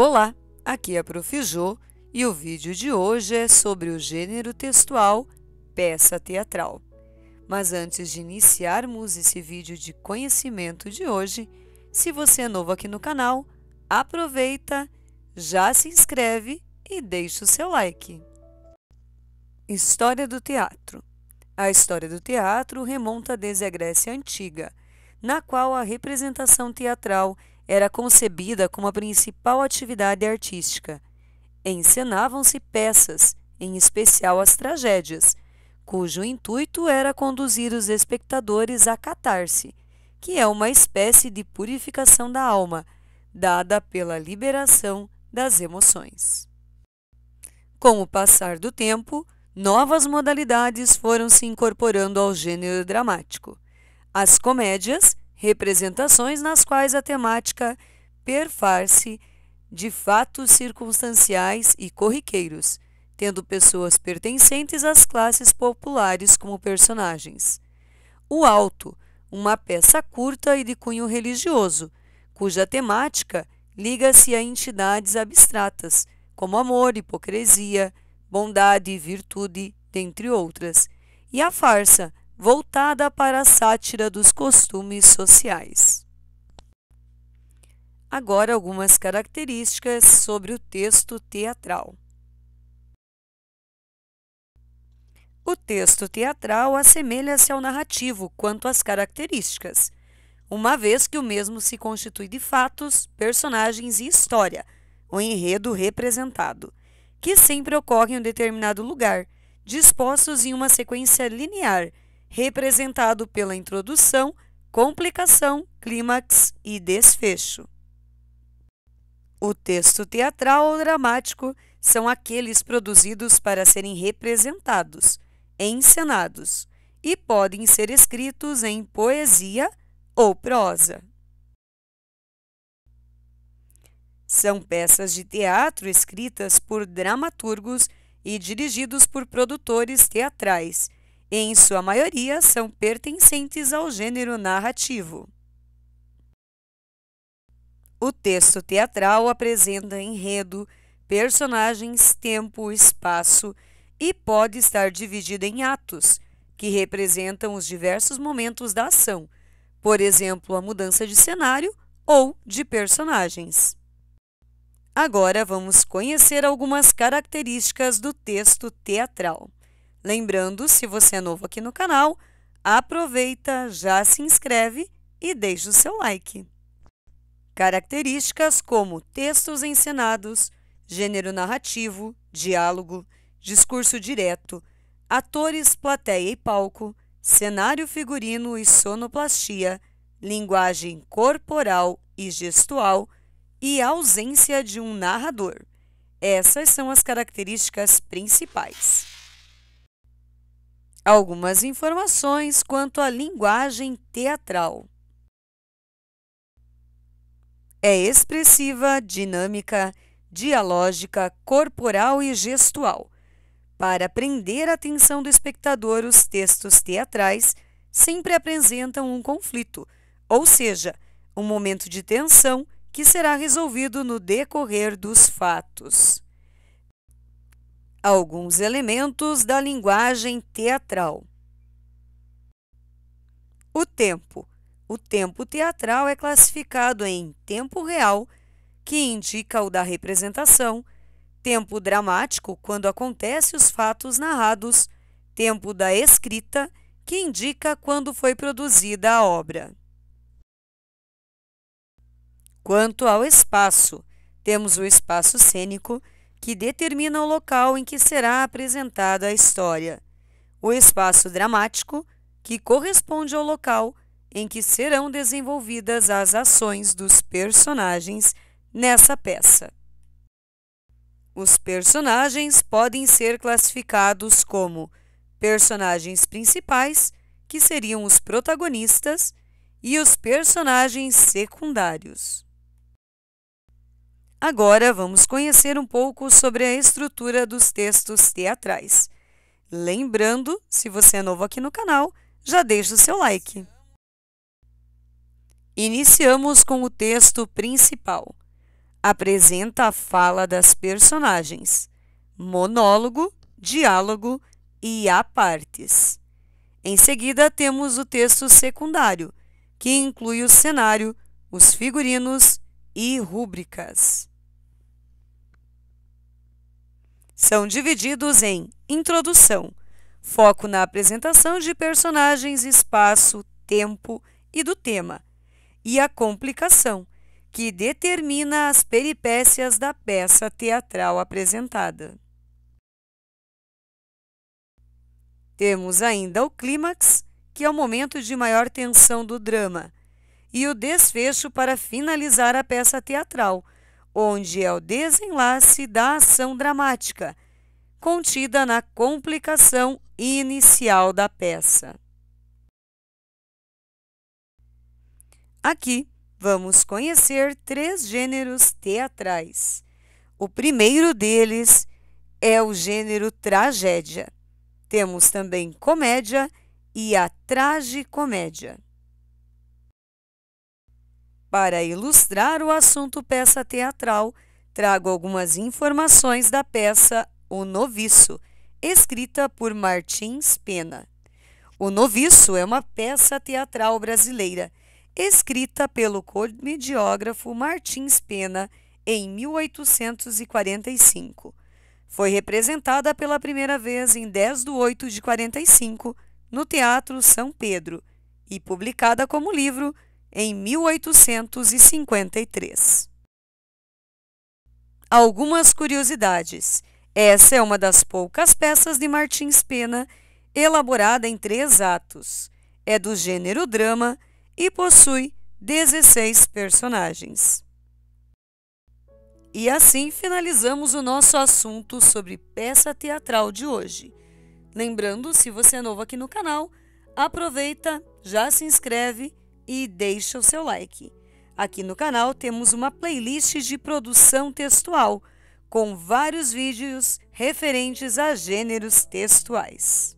Olá, aqui é a Prof. Jô e o vídeo de hoje é sobre o gênero textual peça teatral. Mas antes de iniciarmos esse vídeo de conhecimento de hoje, se você é novo aqui no canal, aproveita, já se inscreve e deixa o seu like. História do teatro. A história do teatro remonta desde a Grécia Antiga, na qual a representação teatral era concebida como a principal atividade artística. Encenavam-se peças, em especial as tragédias, cujo intuito era conduzir os espectadores à catarse, que é uma espécie de purificação da alma, dada pela liberação das emoções. Com o passar do tempo, novas modalidades foram se incorporando ao gênero dramático. As comédias, representações nas quais a temática perfar-se de fatos circunstanciais e corriqueiros, tendo pessoas pertencentes às classes populares como personagens. O Auto, uma peça curta e de cunho religioso, cuja temática liga-se a entidades abstratas, como amor, hipocrisia, bondade e virtude, dentre outras, e a farsa, voltada para a sátira dos costumes sociais. Agora, algumas características sobre o texto teatral. O texto teatral assemelha-se ao narrativo quanto às características, uma vez que o mesmo se constitui de fatos, personagens e história, o enredo representado, que sempre ocorre em um determinado lugar, dispostos em uma sequência linear, representado pela introdução, complicação, clímax e desfecho. O texto teatral ou dramático são aqueles produzidos para serem representados, encenados, e podem ser escritos em poesia ou prosa. São peças de teatro escritas por dramaturgos e dirigidos por produtores teatrais, e, em sua maioria, são pertencentes ao gênero narrativo. O texto teatral apresenta enredo, personagens, tempo, espaço e pode estar dividido em atos, que representam os diversos momentos da ação, por exemplo, a mudança de cenário ou de personagens. Agora vamos conhecer algumas características do texto teatral. Lembrando, se você é novo aqui no canal, aproveita, já se inscreve e deixa o seu like. Características como textos encenados, gênero narrativo, diálogo, discurso direto, atores, plateia e palco, cenário figurino e sonoplastia, linguagem corporal e gestual e ausência de um narrador. Essas são as características principais. Algumas informações quanto à linguagem teatral. É expressiva, dinâmica, dialógica, corporal e gestual. Para prender a atenção do espectador, os textos teatrais sempre apresentam um conflito, ou seja, um momento de tensão que será resolvido no decorrer dos fatos. Alguns elementos da linguagem teatral. O tempo. O tempo teatral é classificado em tempo real, que indica o da representação, tempo dramático, quando acontecem os fatos narrados, tempo da escrita, que indica quando foi produzida a obra. Quanto ao espaço, temos o espaço cênico, que determina o local em que será apresentada a história. O espaço dramático, que corresponde ao local em que serão desenvolvidas as ações dos personagens nessa peça. Os personagens podem ser classificados como personagens principais, que seriam os protagonistas, e os personagens secundários. Agora vamos conhecer um pouco sobre a estrutura dos textos teatrais. Lembrando, se você é novo aqui no canal, já deixa o seu like. Iniciamos com o texto principal. apresenta a fala das personagens, monólogo, diálogo e apartes. Em seguida, temos o texto secundário, que inclui o cenário, os figurinos e rúbricas. São divididos em introdução, foco na apresentação de personagens, espaço, tempo e do tema, e a complicação, que determina as peripécias da peça teatral apresentada. Temos ainda o clímax, que é o momento de maior tensão do drama, e o desfecho para finalizar a peça teatral, onde é o desenlace da ação dramática, contida na complicação inicial da peça. Aqui, vamos conhecer 3 gêneros teatrais. O primeiro deles é o gênero tragédia. Temos também comédia e a tragicomédia. Para ilustrar o assunto peça teatral, trago algumas informações da peça O Noviço, escrita por Martins Pena. O Noviço é uma peça teatral brasileira, escrita pelo comediógrafo Martins Pena em 1845. Foi representada pela primeira vez em 10 de 8 de 45 no Teatro São Pedro e publicada como livro em 1853. Algumas curiosidades. Essa é uma das poucas peças de Martins Pena elaborada em 3 atos. É do gênero drama e possui 16 personagens. E assim finalizamos o nosso assunto sobre peça teatral de hoje. Lembrando, se você é novo aqui no canal, aproveita, já se inscreve e deixa o seu like. Aqui no canal temos uma playlist de produção textual, com vários vídeos referentes a gêneros textuais.